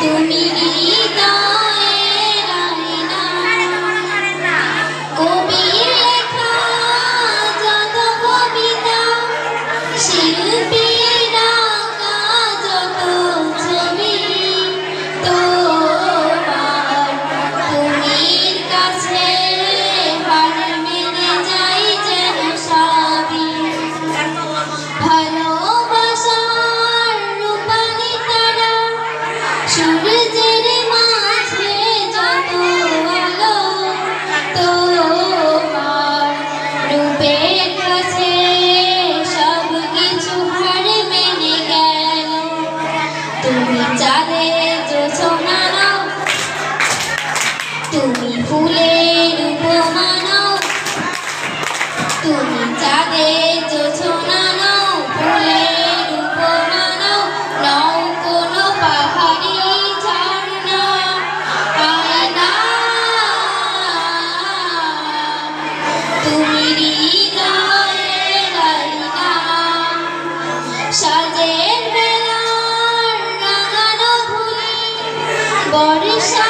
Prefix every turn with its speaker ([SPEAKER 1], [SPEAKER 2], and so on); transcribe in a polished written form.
[SPEAKER 1] তুমি হৃদয়ের আয়না, কবির লেখা যত কবিতা, শিল্পীর আঁকা যত ছবি, তোমার তুমির কাছে হার মেনে যাই যেন সবই। ভালোবাসার রূপালি তারা, সূর্যের মাঝে যত আলো, তোমার রূপের কাছে সব কিছু হার মেনে গেল। তুমি চাঁদের জোছনা নাও, তুমি ফুলের উপমা নাও, তুমি চাঁদের জোছনা নাও, ফুলের উপমা নাও, নাও কোনো পাহাড়ি ঝর্ণা আয়না। তুমি হৃদয়ের আয়না, সাজের বেলার রাঙানো ধুলি, বর্ষা